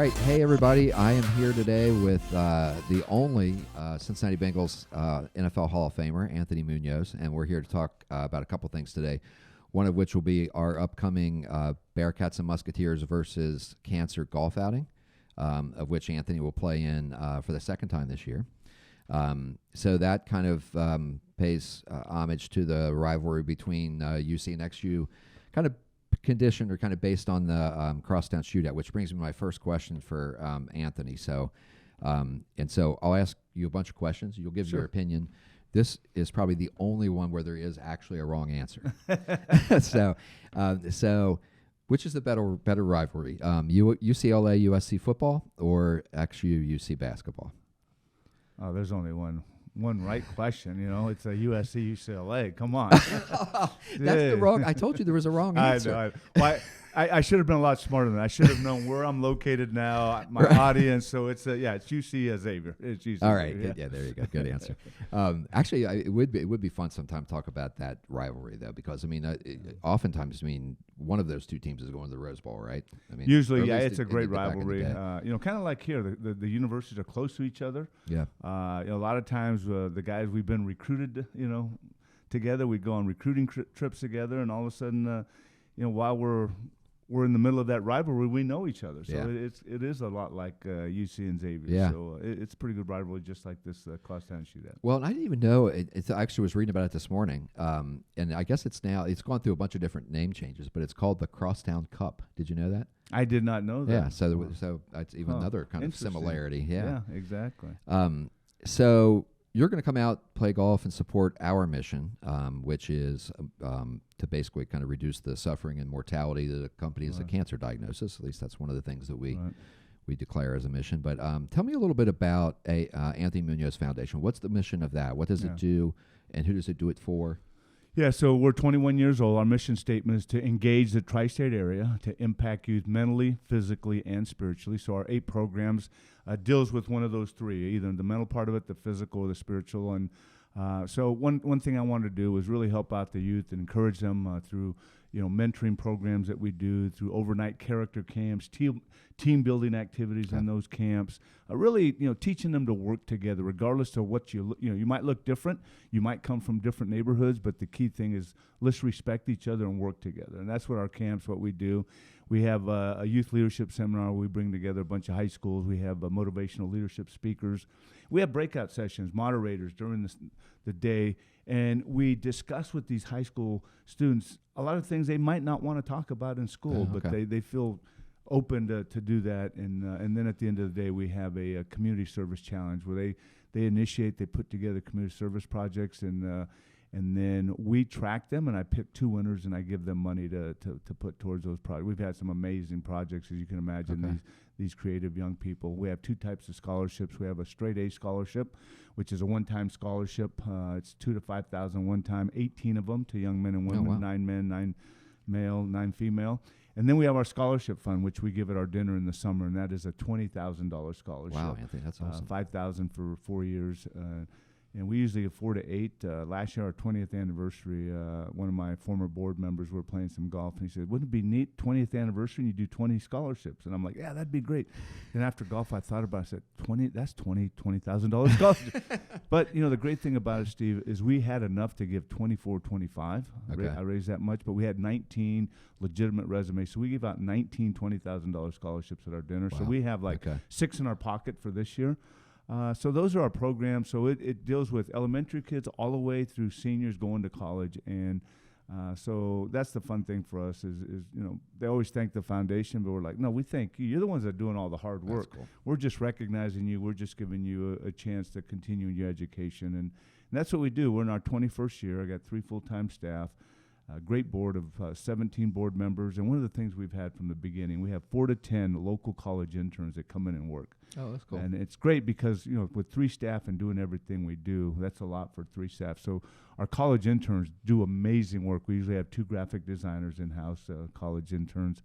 right. Hey, everybody. I am here today with the only Cincinnati Bengals NFL Hall of Famer, Anthony Muñoz, and we're here to talk about a couple things today, one of which will be our upcoming Bearcats and Musketeers versus Cancer golf outing, of which Anthony will play in for the second time this year. So that kind of pays homage to the rivalry between UC and XU, kind of conditioned or kind of based on the crosstown shootout, which brings me to my first question for Anthony. So I'll ask you a bunch of questions. You'll give your opinion. This is probably the only one where there is actually a wrong answer. So which is the better rivalry, UCLA USC football or XU UC basketball? Oh, there's only one right question. You know, it's a USC UCLA. Come on. That's the wrong. I told you there was a wrong answer. I should have been a lot smarter than that. I should have known where I'm located now, my audience. So it's it's UC Xavier. It's UC. All right. Yeah, there you go. Good answer. Actually, it would be fun sometime to talk about that rivalry though, because I mean, oftentimes, one of those two teams is going to the Rose Bowl, right? I mean, usually, it's a great rivalry. Kind of like here, the universities are close to each other. Yeah. A lot of times, the guys we've been recruited, together. We go on recruiting trips together, and all of a sudden, while we're in the middle of that rivalry, we know each other. So it is a lot like UC and Xavier. Yeah. So it's a pretty good rivalry, just like this crosstown shootout. Well, and I didn't even know. I actually was reading about it this morning, and I guess it's gone through a bunch of different name changes, but it's called the Crosstown Cup. Did you know that? I did not know that. Yeah, so that's even another kind of similarity. Yeah, exactly. So you're going to come out, play golf, and support our mission, which is to basically kind of reduce the suffering and mortality that accompanies a cancer diagnosis. At least that's one of the things that we declare as a mission. But tell me a little bit about Anthony Muñoz Foundation. What's the mission of that? What does it do, and who does it do it for? Yeah, so we're 21 years old. Our mission statement is to engage the tri-state area to impact youth mentally, physically, and spiritually. So our 8 programs deals with one of those 3, either the mental part of it, the physical, or the spiritual. And so one thing I wanted to do was really help out the youth and encourage them through mentoring programs that we do, through overnight character camps, team building activities in those camps, really teaching them to work together regardless of what you might look different, you might come from different neighborhoods, but the key thing is let's respect each other and work together. And that's what our camps, what we do. We have a youth leadership seminar where we bring together a bunch of high schools. We have motivational leadership speakers. We have breakout sessions, moderators during the day, and we discuss with these high school students a lot of things they might not want to talk about in school, but they feel open to do that. And then at the end of the day, we have a community service challenge where they put together community service projects, and then we track them, and I pick 2 winners, and I give them money to put towards those projects. We've had some amazing projects, as you can imagine, these creative young people. We have 2 types of scholarships. We have a straight A scholarship, which is a one-time scholarship. It's $2,000 to $5,000 one time, 18 of them to young men and women, 9 men, 9 male, 9 female. And then we have our scholarship fund, which we give at our dinner in the summer, and that is a $20,000 scholarship. Wow, Anthony, that's awesome. $5,000 for 4 years. And we usually give 4 to 8. Last year, our 20th anniversary, one of my former board members, were playing some golf, and he said, wouldn't it be neat, 20th anniversary, and you do 20 scholarships? And I'm like, yeah, that'd be great. And after golf, I thought about it. I said, that's $20,000 scholarship. But, the great thing about it, Steve, is we had enough to give 24, 25. I raised that much, but we had 19 legitimate resumes. So we gave out 19 $20,000 scholarships at our dinner. Wow. So we have 6 in our pocket for this year. So those are our programs. So it deals with elementary kids all the way through seniors going to college. And so that's the fun thing for us is they always thank the foundation, but we're like, no, we thank you. You're the ones that are doing all the hard work. That's cool. We're just recognizing you. We're just giving you a chance to continue your education. And that's what we do. We're in our 21st year. I got 3 full-time staff. A great board of 17 board members. And one of the things we've had from the beginning, we have 4 to 10 local college interns that come in and work. Oh, that's cool. And it's great because, with 3 staff and doing everything we do, that's a lot for 3 staff. So our college interns do amazing work. We usually have 2 graphic designers in-house, college interns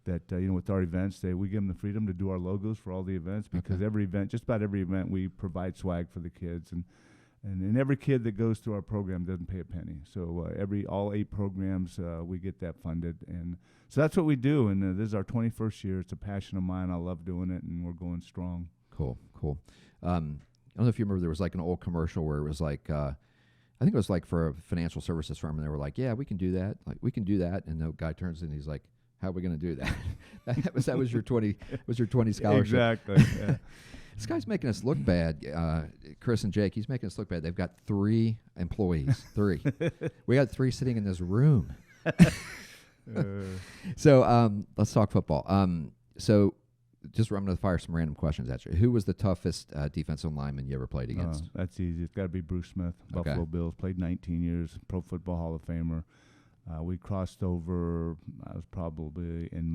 that, with our events, we give them the freedom to do our logos for all the events because every event, just about every event, we provide swag for the kids. And And every kid that goes through our program doesn't pay a penny. So all 8 programs, we get that funded. And so that's what we do. And this is our 21st year. It's a passion of mine. I love doing it, and we're going strong. Cool. I don't know if you remember, there was like an old commercial where it was like, I think it was like for a financial services firm, and they were like, yeah, we can do that. Like, we can do that. And the guy turns in and he's like, how are we going to do that? that was your 20 scholarship. Exactly. Yeah. This guy's making us look bad, Chris and Jake. He's making us look bad. They've got 3 employees. 3. We got 3 sitting in this room. So let's talk football. So just I'm going to fire some random questions at you. Who was the toughest defensive lineman you ever played against? That's easy. It's got to be Bruce Smith, Okay. Buffalo Bills. Played 19 years, Pro Football Hall of Famer. We crossed over. I was probably in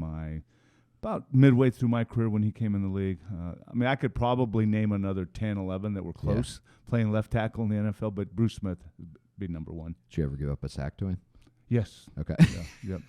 about midway through my career when he came in the league. I mean, I could probably name another 10, 11 that were close playing left tackle in the NFL, but Bruce Smith would be number 1. Did you ever give up a sack to him? Yes. Okay. Yep.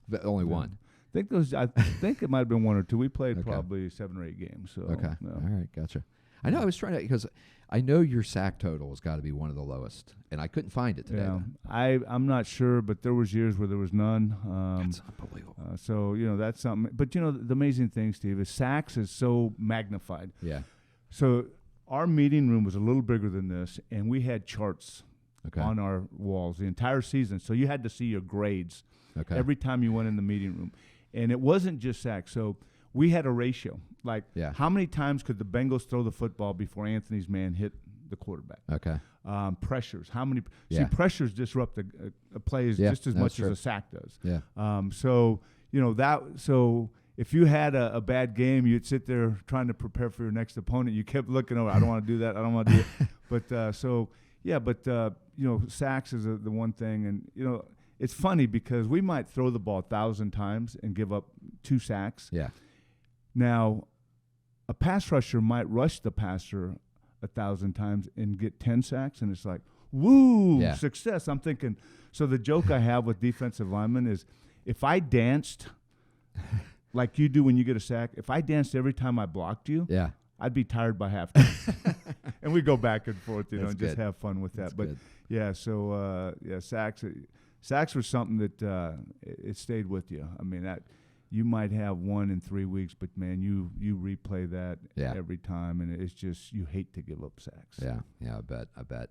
But only one. I think it might have been 1 or 2. We played probably 7 or 8 games. So, okay. No. All right. Gotcha. I know I was trying to, because I know your sack total has got to be one of the lowest, and I couldn't find it today. Yeah. I'm not sure, but there was years where there was none. That's unbelievable. So, that's something. But, the amazing thing, Steve, is sacks is so magnified. Yeah. So our meeting room was a little bigger than this, and we had charts on our walls the entire season. So you had to see your grades every time you went in the meeting room. And it wasn't just sacks. So we had a ratio. Like, how many times could the Bengals throw the football before Anthony's man hit the quarterback? Okay. Pressures. How many? Yeah. See, pressures disrupt a play just as much as a sack does. Yeah. So if you had a bad game, you'd sit there trying to prepare for your next opponent. You kept looking over. I don't want to do that. I don't want to do it. But sacks is the one thing, and it's funny because we might throw the ball 1,000 times and give up 2 sacks. Yeah. Now, a pass rusher might rush the passer 1,000 times and get 10 sacks, and it's like, woo, success. I'm thinking. So the joke I have with defensive linemen is, if I danced like you do when you get a sack, if I danced every time I blocked you, I'd be tired by halftime. And we go back and forth, and just have fun with that. But sacks were something that it stayed with you. I mean, that you might have 1 in 3 weeks, but man, you replay that every time, and it's just, you hate to give up sacks. Yeah, I bet.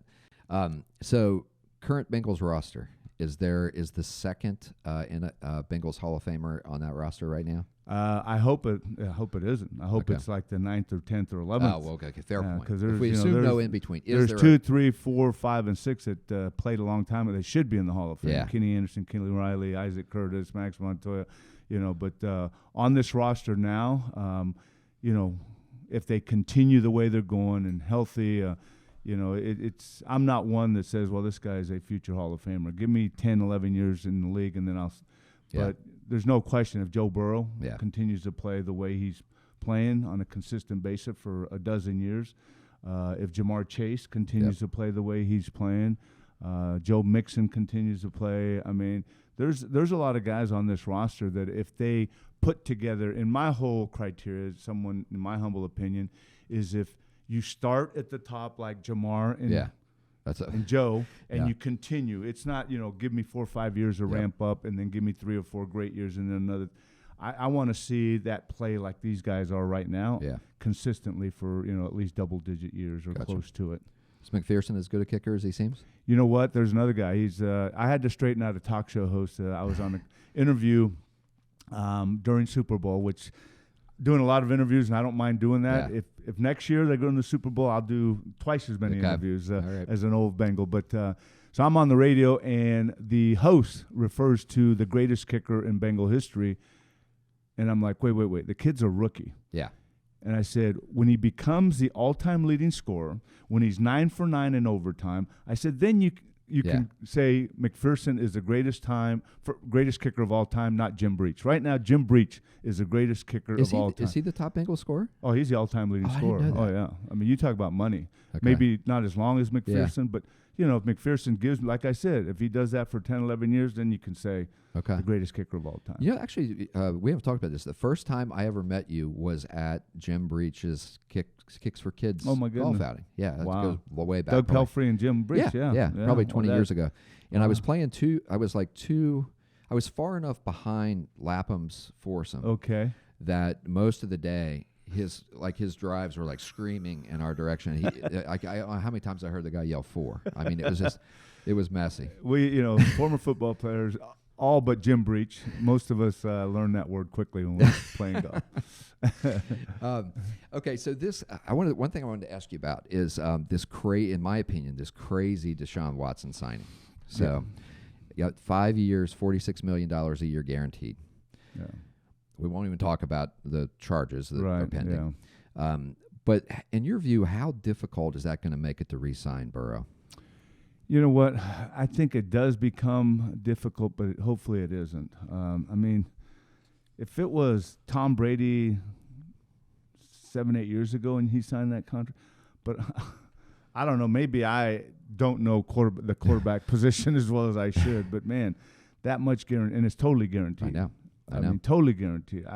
So current Bengals roster, is the second in a Bengals Hall of Famer on that roster right now? I hope it isn't. I hope it's like the 9th or 10th or 11th. Oh, well, okay, fair point. Because if we assume no in between, there's 2, 3, 4, 5, and 6 that played a long time, and they should be in the Hall of Fame. Yeah. Kenny Anderson, Kenny Riley, Isaac Curtis, Max Montoya. But on this roster now, if they continue the way they're going and healthy, it's. I'm not one that says, well, this guy is a future Hall of Famer. Give me 10, 11 years in the league, and then I'll. But there's no question, if Joe Burrow continues to play the way he's playing on a consistent basis for a dozen years, if Jamar Chase continues to play the way he's playing, Joe Mixon continues to play. I mean, there's a lot of guys on this roster that if they put together, in my whole criteria, someone, in my humble opinion, is if you start at the top like Jamar and Joe, and you continue. It's not, give me 4 or 5 years to ramp up, and then give me 3 or 4 great years, and then another. I want to see that play like these guys are right now, consistently for at least double-digit years or close to it. Is McPherson as good a kicker as he seems? You know what? There's another guy. He's. I had to straighten out a talk show host. I was on an interview during Super Bowl, which. Doing a lot of interviews, and I don't mind doing that. Yeah. If next year they go to the Super Bowl, I'll do twice as many interviews as an old Bengal. But so I'm on the radio, and the host refers to the greatest kicker in Bengal history, and I'm like, wait, the kid's a rookie. Yeah. And I said, when he becomes the all-time leading scorer, when he's 9 for 9 in overtime, I said, then you can say McPherson is the greatest kicker of all time, not Jim Breach. Right now, Jim Breach is the greatest kicker of all time. Is he the top Bengal scorer? Oh, he's the all-time leading scorer. I didn't know that. Oh, yeah. I mean, you talk about money. Okay. Maybe not as long as McPherson, but if McPherson gives, like I said, if he does that for 10, 11 years, then you can say the greatest kicker of all time. Yeah, actually, we haven't talked about this. The first time I ever met you was at Jim Breach's Kicks for Kids golf outing. Yeah, that goes way back. Doug Pelfrey and Jim Breach, yeah, probably 20 years ago. And I was playing I was far enough behind Lapham's foursome that most of the day his drives were like screaming in our direction. I don't know how many times I heard the guy yell 4. I mean, it was messy. We, former football players, all but Jim Breach, most of us learned that word quickly when we were playing golf. Okay, so one thing I wanted to ask you about is in my opinion, this crazy Deshaun Watson signing. So, you got 5 years, $46 million a year guaranteed. Yeah. We won't even talk about the charges that are pending. Yeah. But in your view, how difficult is that going to make it to re-sign Burrow? You know what? I think it does become difficult, but hopefully it isn't. I mean, if it was Tom Brady 7-8 years ago and he signed that contract, but I don't know. Maybe I don't know the quarterback position as well as I should. But man, that much guaranteed, and it's totally guaranteed. I know. I mean, totally guaranteed.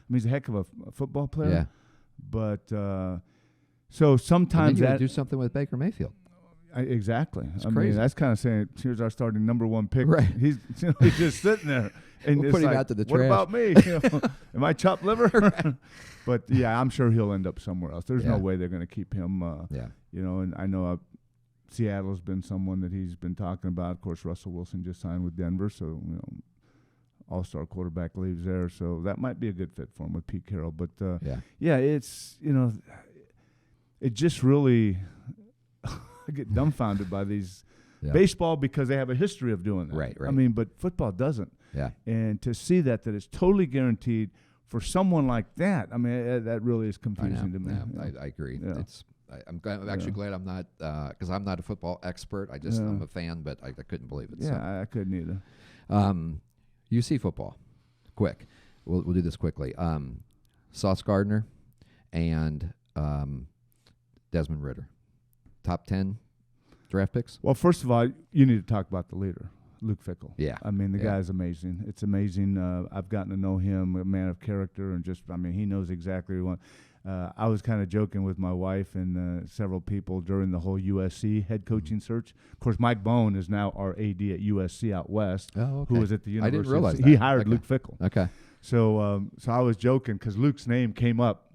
He's a heck of a football player. Yeah. But so sometimes you do something with Baker Mayfield. Exactly. It's crazy. Mean, that's kind of saying, here's our starting number 1 pick. Right. He's just sitting there. And we'll put him out to the what trash. About me? Am I chopped liver? But yeah, I'm sure he'll end up somewhere else. There's no way they're going to keep him. And I know Seattle's been someone that he's been talking about. Of course, Russell Wilson just signed with Denver, so all-star quarterback leaves there, so that might be a good fit for him with Pete Carroll. But it's it just really I get dumbfounded by these baseball because they have a history of doing that. Right. I mean, but football doesn't. Yeah. And to see that it's totally guaranteed for someone like that, I mean, that really is confusing to me. Yeah, I agree. Yeah. I'm actually glad I'm not, because I'm not a football expert. I'm a fan, but I couldn't believe it. Yeah, I couldn't either. UC football, quick. We'll do this quickly. Sauce Gardner and Desmond Ridder, top 10 draft picks. Well, first of all, you need to talk about the leader, Luke Fickell. Yeah. I mean, the guy is amazing. It's amazing. I've gotten to know him, a man of character, and he knows exactly what he wants. I was kind of joking with my wife and several people during the whole USC head coaching search. Of course, Mike Bone is now our AD at USC out west, who was at the University. I didn't realize that. He hired Luke Fickell. Okay. So I was joking because Luke's name came up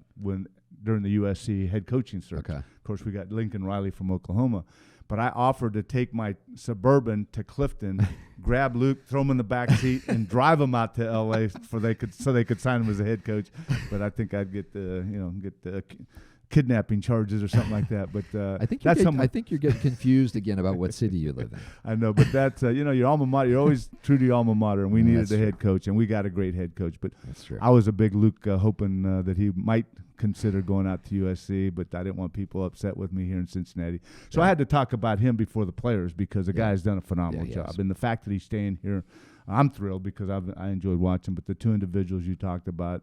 during the USC head coaching search. Okay. Of course, we got Lincoln Riley from Oklahoma. But I offered to take my Suburban to Clifton, grab Luke, throw him in the back seat, and drive him out to L.A. so they could sign him as a head coach. But I think I'd get the kidnapping charges or something like that. But I think you're getting confused again about what city you live in. I know, but that's your alma mater. You're always true to your alma mater, and we needed a head coach, and we got a great head coach. But that's true. I was a big Luke hoping that he might consider going out to USC, but I didn't want people upset with me here in Cincinnati. So I had to talk about him before the players because the guy's done a phenomenal job. And the fact that he's staying here, I'm thrilled because I enjoyed watching. But the two individuals you talked about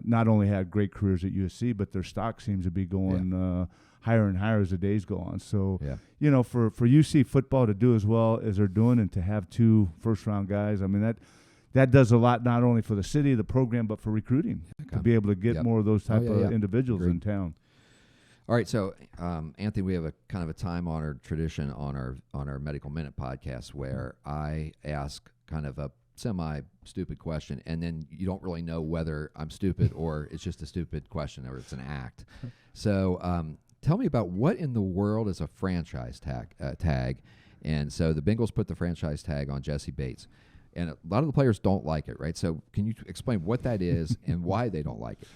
not only had great careers at USC, but their stock seems to be going higher and higher as the days go on. So, for UC football to do as well as they're doing and to have 2 first-round guys, I mean, that does a lot not only for the city, the program, but for recruiting to be able to get more of those type of individuals in town. All right, so Anthony, we have a kind of a time-honored tradition on our Medical Minute podcast where I ask kind of a semi-stupid question, and then you don't really know whether I'm stupid or it's just a stupid question or it's an act. So tell me about what in the world is a franchise tag. And so the Bengals put the franchise tag on Jesse Bates. And a lot of the players don't like it, right? So can you explain what that is and why they don't like it?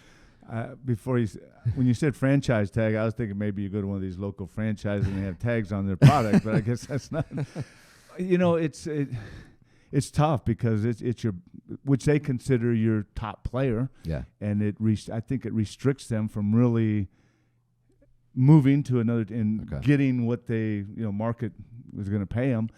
When you said franchise tag, I was thinking maybe you go to one of these local franchises and they have tags on their product, but I guess that's not. It's tough because it's your, which they consider your top player. Yeah. And I think it restricts them from really moving to another and getting what they market was going to pay them.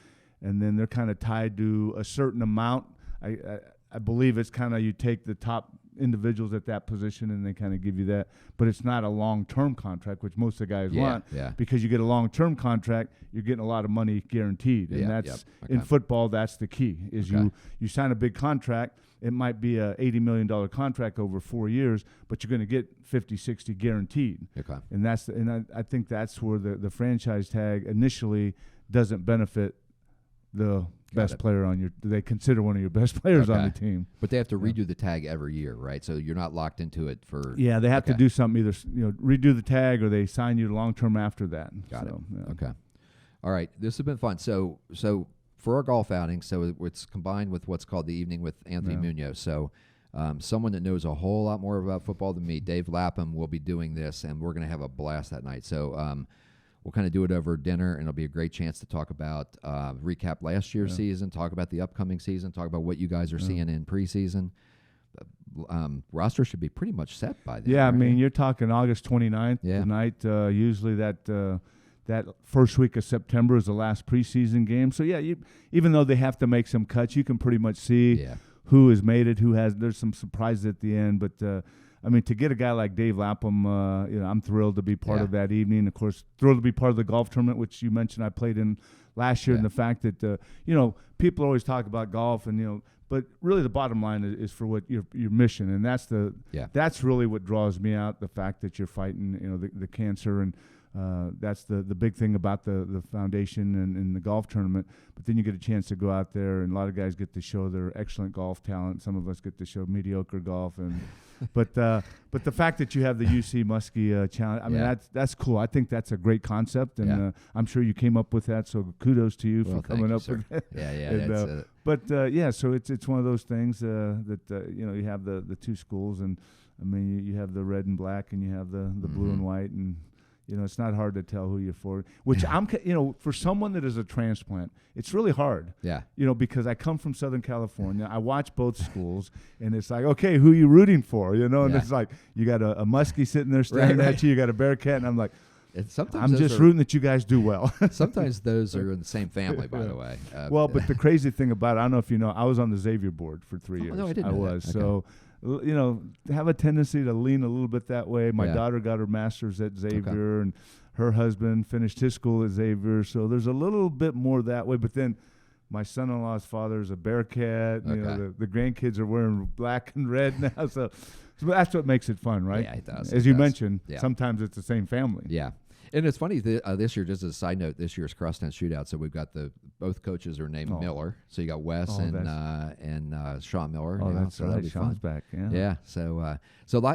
And then they're kind of tied to a certain amount. I believe it's kind of you take the top individuals at that position, and they kind of give you that. But it's not a long-term contract, which most of the guys want, because you get a long-term contract, you're getting a lot of money guaranteed, and that's in football. That's the key. Is you sign a big contract. It might be a $80 million contract over 4 years, but you're going to get 50, 60 guaranteed. Okay. And I think that's where the franchise tag initially doesn't benefit the best player on they consider one of your best players on the team. But they have to redo the tag every year, right? So you're not locked into it for. Yeah, they have to do something, either redo the tag or they sign you long term after that. Got it. Yeah. Okay. All right. This has been fun. So for our golf outing, so it's combined with what's called the Evening with Anthony Muñoz. So someone that knows a whole lot more about football than me, Dave Lapham, will be doing this, and we're going to have a blast that night. So we'll kind of do it over dinner, and it'll be a great chance to talk about, recap last year's season, talk about the upcoming season, talk about what you guys are seeing in preseason. Roster should be pretty much set by then. Yeah, right? I mean, you're talking August 29th tonight. Usually that first week of September is the last preseason game. So, even though they have to make some cuts, you can pretty much see who has made it, there's some surprises at the end. But, I mean, to get a guy like Dave Lapham, I'm thrilled to be part of that evening. Of course, thrilled to be part of the golf tournament, which you mentioned I played in last year, and the fact that, people always talk about golf and, but really the bottom line is for what your mission. And that's really what draws me out, the fact that you're fighting, the cancer, and that's the big thing about the foundation and the golf tournament. But then you get a chance to go out there, and a lot of guys get to show their excellent golf talent. Some of us get to show mediocre golf, and but the fact that you have the UC Muskie challenge, I mean that's cool. I think that's a great concept, and I'm sure you came up with that. So kudos to you for coming up with that. And, so it's one of those things that you have the two schools, and I mean you have the red and black, and you have the blue and white, and it's not hard to tell who you're for. Which for someone that is a transplant, it's really hard. Yeah. Because I come from Southern California, I watch both schools, and it's like, okay, who are you rooting for? And it's like you got a Muskie sitting there staring at you, you got a Bearcat, and I'm like, I'm just rooting that you guys do well. Sometimes those are in the same family, by the way. But the crazy thing about it, I don't know if you know, I was on the Xavier board for 3 years. No, I didn't know was. That. So. Have a tendency to lean a little bit that way. My daughter got her master's at Xavier, and her husband finished his school at Xavier. So there's a little bit more that way. But then my son-in-law's father is a Bearcat. And, the grandkids are wearing black and red now. So that's what makes it fun, right? Yeah, it does. As you mentioned, sometimes it's the same family. Yeah. And it's funny, this year, just as a side note, this year's cross country shootout, so we've got both coaches are named Miller. So you got Wes and Sean Miller. Oh, that's so right. Sean's back, Yeah, so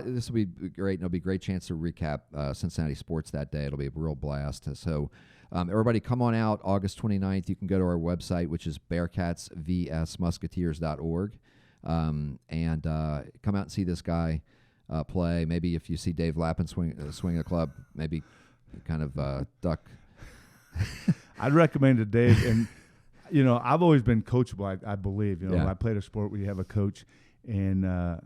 this will be great, and it'll be a great chance to recap Cincinnati sports that day. It'll be a real blast. So everybody come on out August 29th. You can go to our website, which is bearcatsvsmusketeers.org, and come out and see this guy play. Maybe if you see Dave Lapham swing a club, maybe kind of duck. I'd recommend it, Dave. And, I've always been coachable, I believe. I played a sport where you have a coach. And I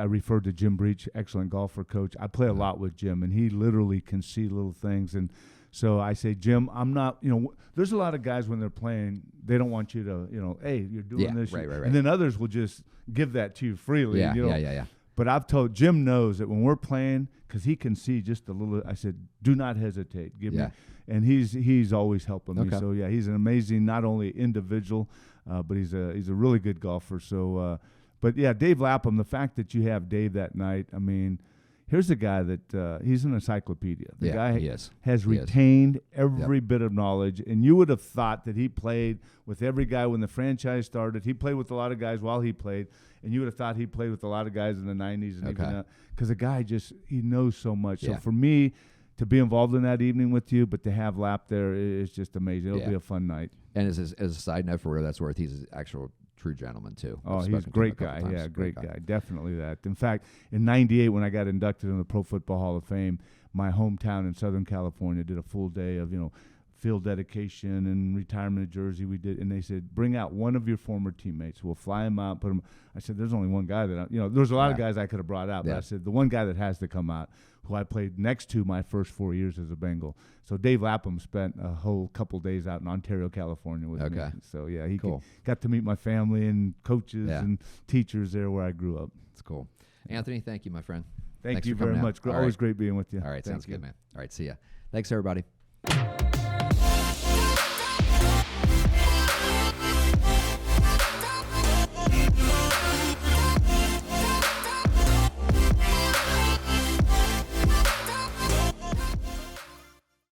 referred to Jim Breach, excellent golfer coach. I play a lot with Jim, and he literally can see little things. And so I say, Jim, I'm not, there's a lot of guys when they're playing, they don't want you to, hey, you're doing this. Right. And then others will just give that to you freely. Yeah. But I've told Jim knows that when we're playing, because he can see just a little. I said, do not hesitate. Give me, and he's always helping me. So he's an amazing not only individual, but he's a really good golfer. So, Dave Lapham. The fact that you have Dave that night, I mean, here's a guy that he's an encyclopedia. The guy has retained every bit of knowledge, and you would have thought that he played with every guy when the franchise started. He played with a lot of guys while he played. And you would have thought he played with a lot of guys in the 90s. And even because the guy he knows so much. So for me to be involved in that evening with you, but to have Lap there is just amazing. It'll be a fun night. And as a side note, for whatever that's worth, he's an actual true gentleman, too. Oh, he's a great guy. Yeah, great guy. Definitely that. In fact, in 98, when I got inducted in the Pro Football Hall of Fame, my hometown in Southern California did a full day of, field dedication and retirement of jersey. We did, and they said, bring out one of your former teammates. We'll fly him out, put him. I said, there's only one guy that there's a lot of guys I could have brought out, but I said the one guy that has to come out, who I played next to my first 4 years as a Bengal. So Dave Lapham spent a whole couple days out in Ontario, California with me. So he got to meet my family and coaches and teachers there where I grew up. It's cool. Anthony, thank you, my friend. Thank Thanks you for coming very out. much. All Always right. great being with you. All right, Thank sounds you. good, man. All right, see ya. Thanks, everybody.